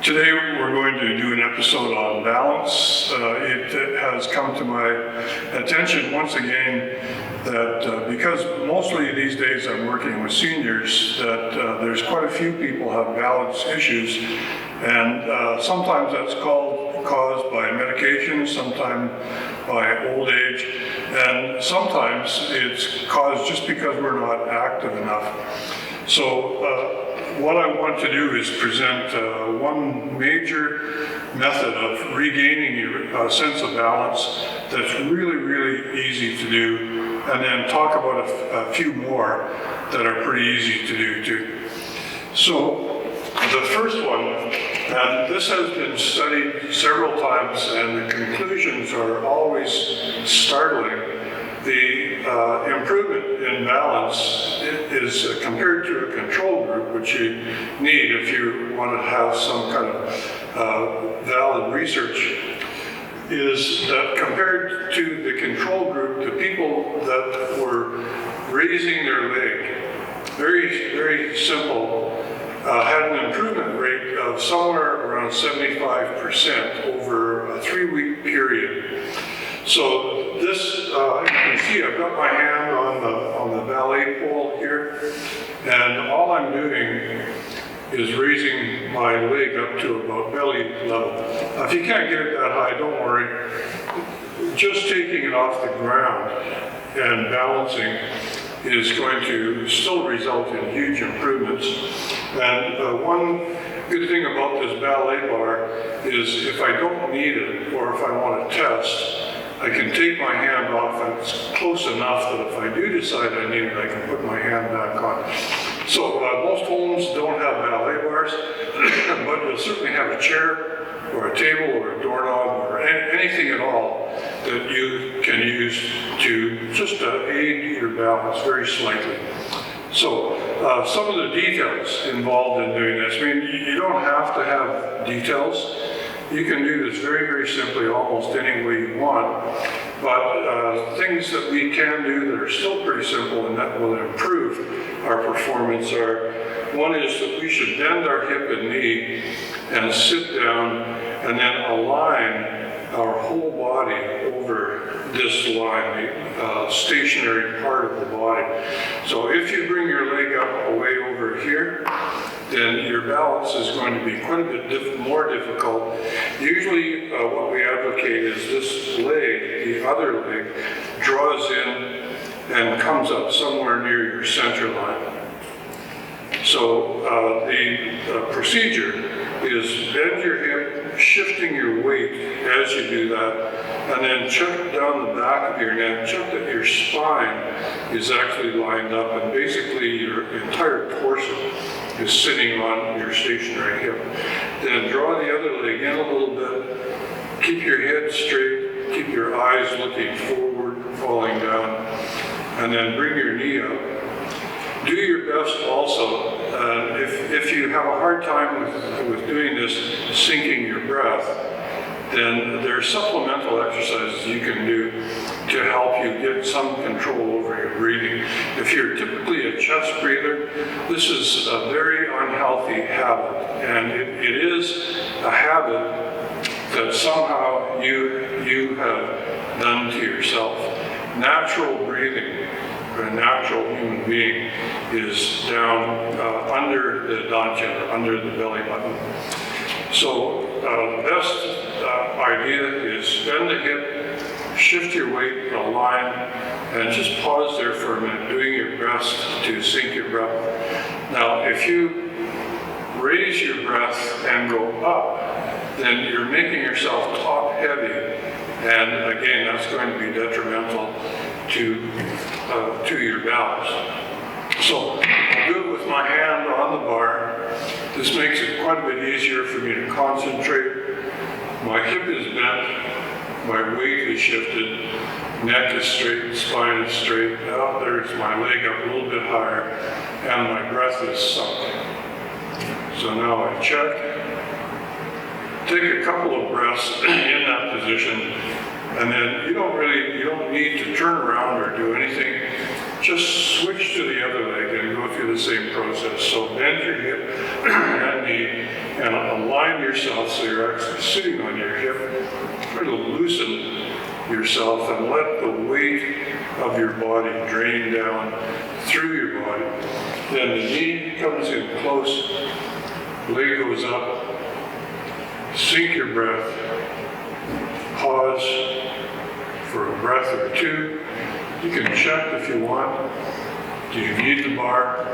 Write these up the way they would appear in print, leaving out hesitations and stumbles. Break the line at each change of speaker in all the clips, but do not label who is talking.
Today we're going to do an episode on balance. It has come to my attention once again that because mostly these days I'm working with seniors, that there's quite a few people have balance issues, and sometimes that's caused by medication, sometimes by old age, and sometimes it's caused just because we're not active enough. So what I want to do is present one major method of regaining your sense of balance that's really, really easy to do, and then talk about a few more that are pretty easy to do too. So the first one, and this has been studied several times and the conclusions are always startling. The improvement in balance is compared to a control group, which you need if you want to have some kind of valid research, is that compared to the control group, the people that were raising their leg, very, very simple, had an improvement rate of somewhere around 75% over a 3-week period. So this, you can see I've got my hand on the ballet pole here, and all I'm doing is raising my leg up to about belly level. Now, if you can't get it that high, don't worry. Just taking it off the ground and balancing is going to still result in huge improvements. And one good thing about this ballet bar is if I don't need it, or if I want to test, I can take my hand off and it's close enough that if I do decide I need it, I can put my hand back on. So most homes don't have ballet bars, but you'll certainly have a chair or a table or a doorknob or anything at all that you can use to just aid your balance very slightly. So some of the details involved in doing this, I mean, you don't have to have details. You can do this very, very simply, almost any way you want, but things that we can do that are still pretty simple and that will improve our performance are, one is that we should bend our hip and knee and sit down and then align our whole body over this line, the stationary part of the body. So if you bring your leg up away over here, then your balance is going to be quite a bit more difficult. Usually what we advocate is this leg, the other leg, draws in and comes up somewhere near your center line. So the procedure is bend your hip, shifting your weight as you do that, and then check down the back of your neck, check that your spine is actually lined up, and basically your entire torso is sitting on your stationary hip. Then draw the other leg in a little bit, keep your head straight, keep your eyes looking forward, falling down, and then bring your knee up. Do your best also, if you have a hard time with doing this, syncing your breath, then there are supplemental exercises you can do to help you get some control over your breathing. If you're typically a chest breather, this is a very unhealthy habit, and it is a habit that somehow you have done to yourself. Natural breathing, a natural human being, is down under the dantian, under the belly button. So the best idea is bend the hip, shift your weight, align, and just pause there for a minute, doing your best to sync your breath. Now, if you raise your breath and go up, then you're making yourself top heavy, and again, that's going to be detrimental to your balance. So I'll do it with my hand on the bar. This makes it quite a bit easier for me to concentrate. My hip is bent, my weight is shifted, neck is straight, spine is straight. Now there's my leg up a little bit higher, and my breath is sunk. So now I check. Take a couple of breaths in that position, and then you don't need to turn around or do anything. Just switch to the other leg and go through the same process. So bend your hip and knee, and align yourself so you're actually sitting on your hip. Try to loosen yourself and let the weight of your body drain down through your body. Then the knee comes in close, leg goes up, sink your breath, pause for a breath or two. You can check if you want. Do you need the bar?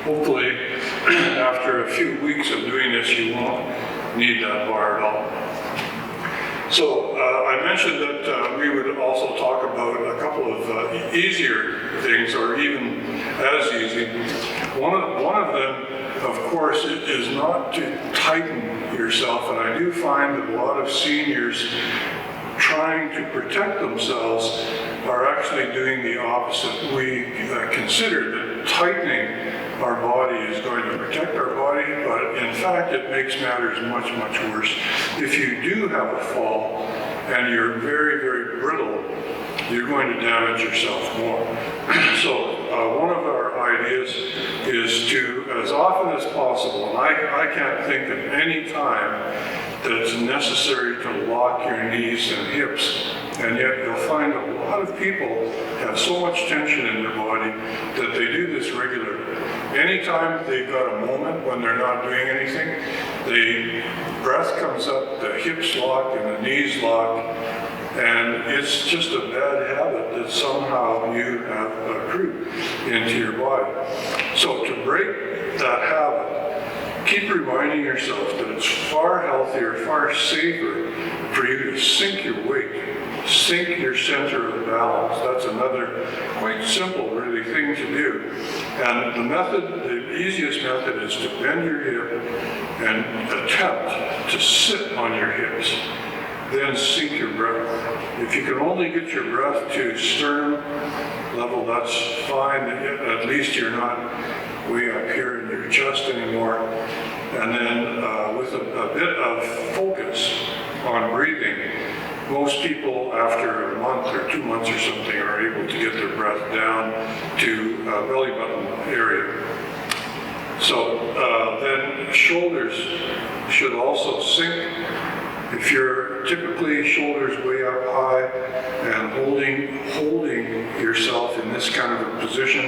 Hopefully, after a few weeks of doing this, you won't need that bar at all. So I mentioned that we would also talk about a couple of easier things, or even as easy. One of them, of course, is not to tighten yourself, and I do find that a lot of seniors trying to protect themselves are actually doing the opposite. We consider that tightening our body is going to protect our body, but in fact it makes matters much, much worse. If you do have a fall and you're very, very brittle, you're going to damage yourself more. So one of our ideas is to, as often as possible, and I can't think of any time that it's necessary to lock your knees and hips, and yet you'll find a lot of people have so much tension in their body that they do this regularly. Anytime they've got a moment when they're not doing anything, the breath comes up, the hips lock and the knees lock, and it's just a bad habit that somehow you have accrued into your body. So to break that habit, keep reminding yourself that it's far healthier, far safer for you to sink your weight, sink your center of balance. That's another quite simple, really, thing to do. And the method, the easiest method, is to bend your hip and attempt to sit on your hips. Then sink your breath. If you can only get your breath to sternum level, that's fine. At least you're not way up here in your chest anymore. And then with a bit of focus on breathing, most people after a month or 2 months or something are able to get their breath down to belly button area. So then shoulders should also sink. If you're typically shoulders way up high and holding yourself in this kind of a position,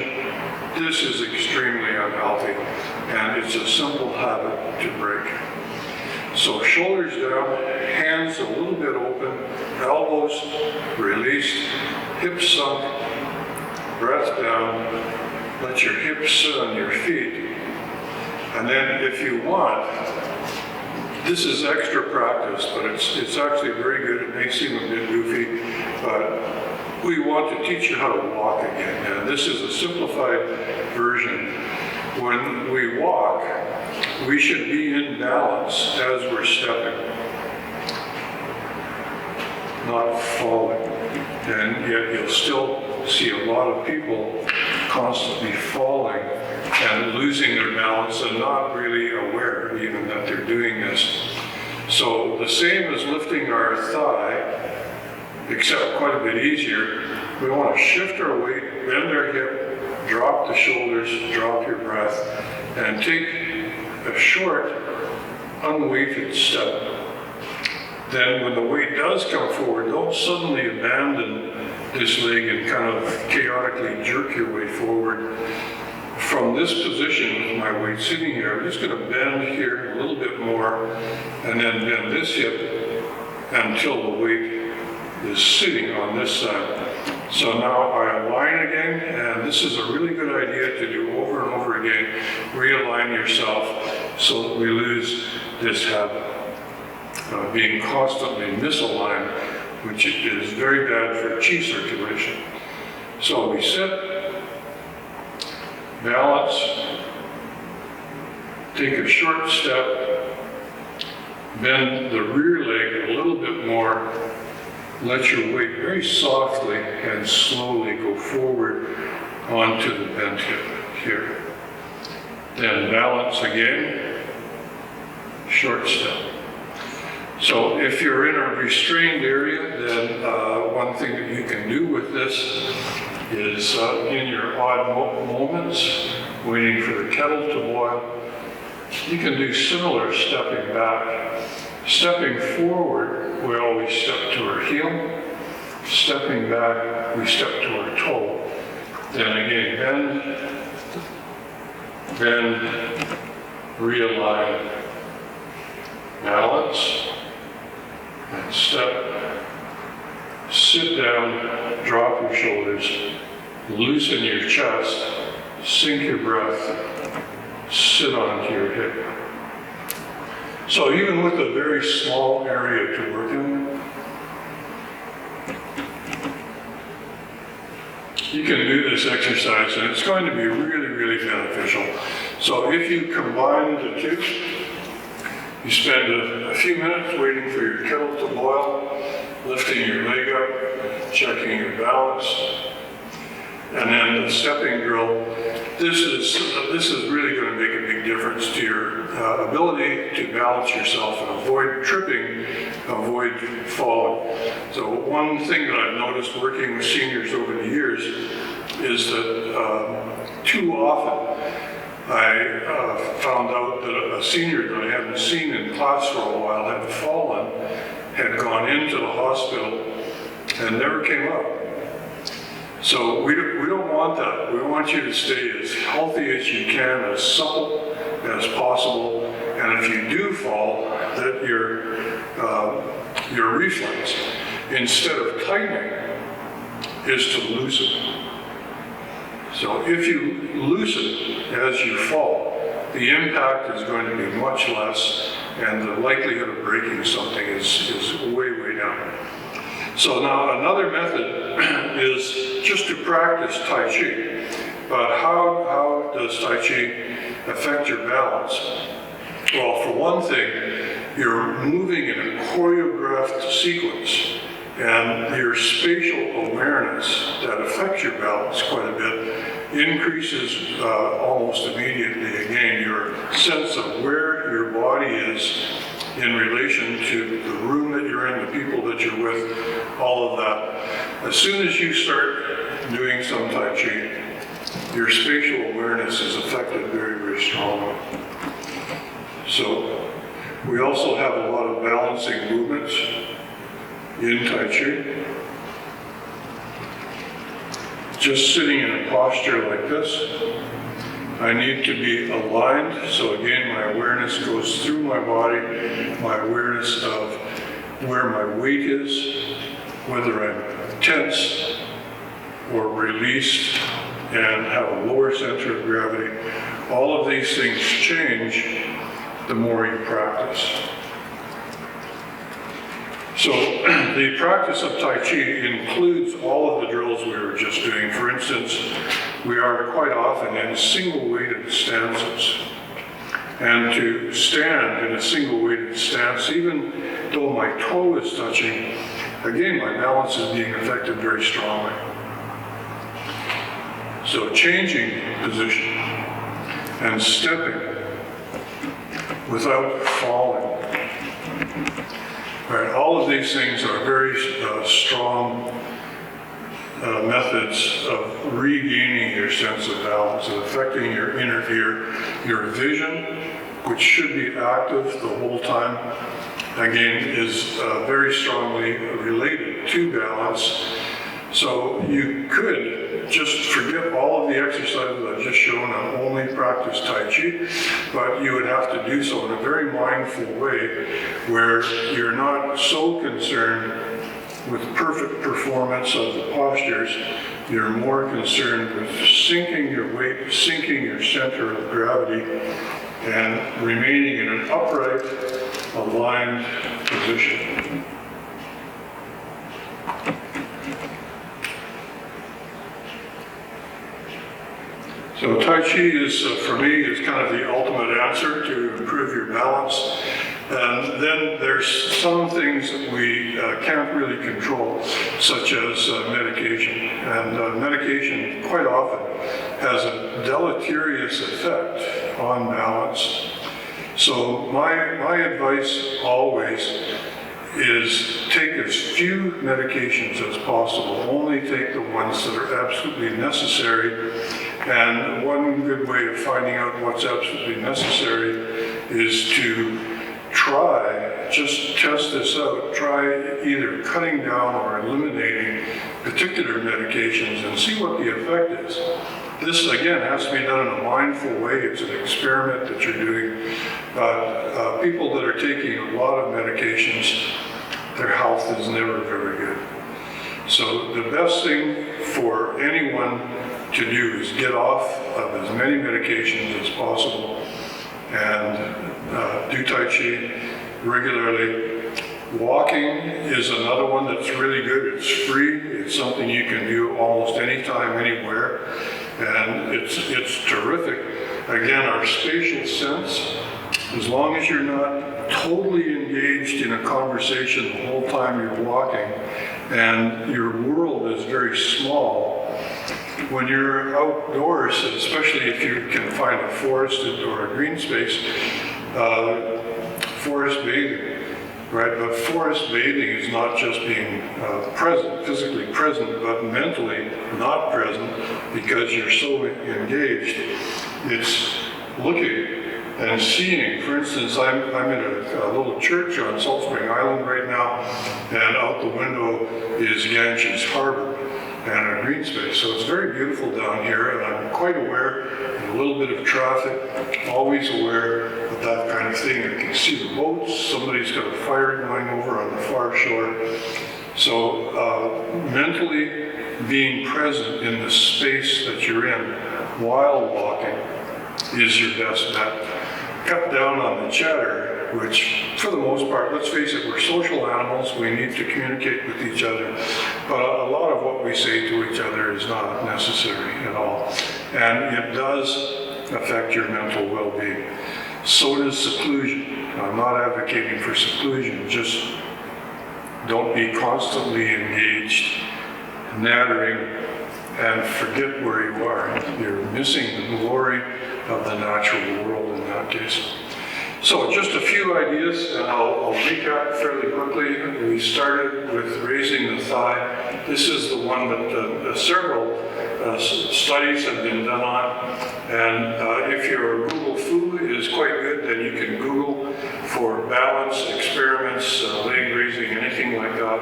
this is extremely unhealthy, and it's a simple habit to break. So shoulders down, hands a little bit open, elbows released, hips sunk, breath down, let your hips sit on your feet. And then if you want, this is extra practice, but it's actually very good. It may seem a bit goofy, but we want to teach you how to walk again. And this is a simplified version. When we walk, we should be in balance as we're stepping, not falling. And yet you'll still see a lot of people constantly falling and losing their balance and not really aware even that they're doing this. So the same as lifting our thigh, except quite a bit easier. We want to shift our weight, bend our hip, drop the shoulders, drop your breath, and take a short, unweighted step. Then when the weight does come forward, don't suddenly abandon this leg and kind of chaotically jerk your way forward. From this position with my weight sitting here, I'm just going to bend here a little bit more and then bend this hip until the weight is sitting on this side. So now I align again, and this is a really good idea to do over and over again. Realign yourself so that we lose this habit of being constantly misaligned, which is very bad for chi circulation. So we sit, balance, take a short step, bend the rear leg a little bit more, let your weight very softly and slowly go forward onto the bent hip here. Then balance again, short step. So if you're in a restrained area, then one thing that you can do with this is in your odd moments, waiting for the kettle to boil, you can do similar stepping back. Stepping forward, we always step to our heel. Stepping back, we step to our toe. Then again, bend, realign, balance, and step. Sit down, drop your shoulders, loosen your chest, sink your breath, sit onto your hip. So even with a very small area to work in, you can do this exercise and it's going to be really, really beneficial. So if you combine the two, you spend a few minutes waiting for your kettle to boil, lifting your leg up, checking your balance, and then the stepping drill. This is really going to make a big difference to your ability to balance yourself and avoid tripping, avoid falling. So one thing that I've noticed working with seniors over the years is that too often I found out that a senior that I hadn't seen in class for a while had fallen, had gone into the hospital, and never came up. So we don't want that. We want you to stay as healthy as you can, as supple as possible, and if you do fall, that your reflex, instead of tightening, is to loosen. So if you loosen as you fall, the impact is going to be much less, and the likelihood of breaking something is way, way down. So now another method is just to practice Tai Chi. But how does Tai Chi affect your balance? Well, for one thing, you're moving in a choreographed sequence, and your spatial awareness that affects your balance quite a bit increases almost immediately. Again, your sense of where your body is in relation to the room that you're in, the people that you're with, all of that. As soon as you start doing some Tai Chi, your spatial awareness is affected very, very strongly. So we also have a lot of balancing movements in Tai Chi. Just sitting in a posture like this, I need to be aligned. So again, my awareness goes through my body, my awareness of where my weight is, whether I'm tense or released and have a lower center of gravity. All of these things change the more you practice. So the practice of Tai Chi includes all of the drills we were just doing. For instance, we are quite often in single weighted stances. And to stand in a single weighted stance, even though my toe is touching, again, my balance is being affected very strongly. So changing position and stepping without falling. Right, all of these things are very strong methods of regaining your sense of balance and affecting your inner ear, your vision, which should be active the whole time, again, is very strongly related to balance. So you could just forget all of the exercises I've just shown and only practice Tai Chi, but you would have to do so in a very mindful way where you're not so concerned with perfect performance of the postures. You're more concerned with sinking your weight, sinking your center of gravity, and remaining in an upright, aligned position. So Tai Chi is, for me, is kind of the ultimate answer to improve your balance. And then there's some things that we can't really control, such as medication. And medication quite often has a deleterious effect on balance. So my advice always is take as few medications as possible. Only take the ones that are absolutely necessary. And one good way of finding out what's absolutely necessary is to just test this out. Try either cutting down or eliminating particular medications and see what the effect is. This, again, has to be done in a mindful way. It's an experiment that you're doing. But people that are taking a lot of medications, their health is never very good. So the best thing for anyone to do is get off of as many medications as possible and do Tai Chi regularly. Walking is another one that's really good. It's free. It's something you can do almost anytime, anywhere. And it's terrific. Again, our spatial sense, as long as you're not totally engaged in a conversation the whole time you're walking, and your world is very small, when you're outdoors, especially if you can find a forested or a green space, forest bathing, right? But forest bathing is not just being present, physically present, but mentally not present because you're so engaged. It's looking and seeing. For instance, I'm in a little church on Salt Spring Island right now, and out the window is Ganges Harbor and a green space. So it's very beautiful down here, and I'm quite aware of a little bit of traffic, always aware of that kind of thing. I can see the boats, somebody's got a fire going over on the far shore. So mentally being present in the space that you're in while walking is your best bet. Cut down on the chatter, which for the most part, let's face it, we're social animals, we need to communicate with each other, but a lot of what we say to each other is not necessary at all, and it does affect your mental well-being. So does seclusion. I'm not advocating for seclusion, just don't be constantly engaged, nattering, and forget where you are. You're missing the glory of the natural world in that case. So just a few ideas, and I'll recap fairly quickly. We started with raising the thigh. This is the one that several studies have been done on. And if your Google Fu is quite good, then you can Google for balance experiments, leg raising, anything like that.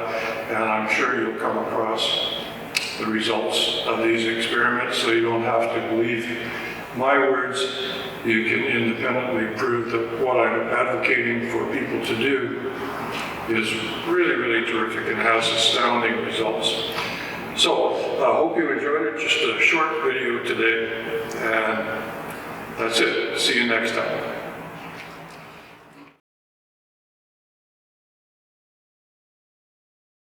And I'm sure you'll come across the results of these experiments, so you don't have to believe my words. You can independently prove that what I'm advocating for people to do is really, really terrific and has astounding results. So I hope you enjoyed it. Just a short video today, and that's it. See you next time.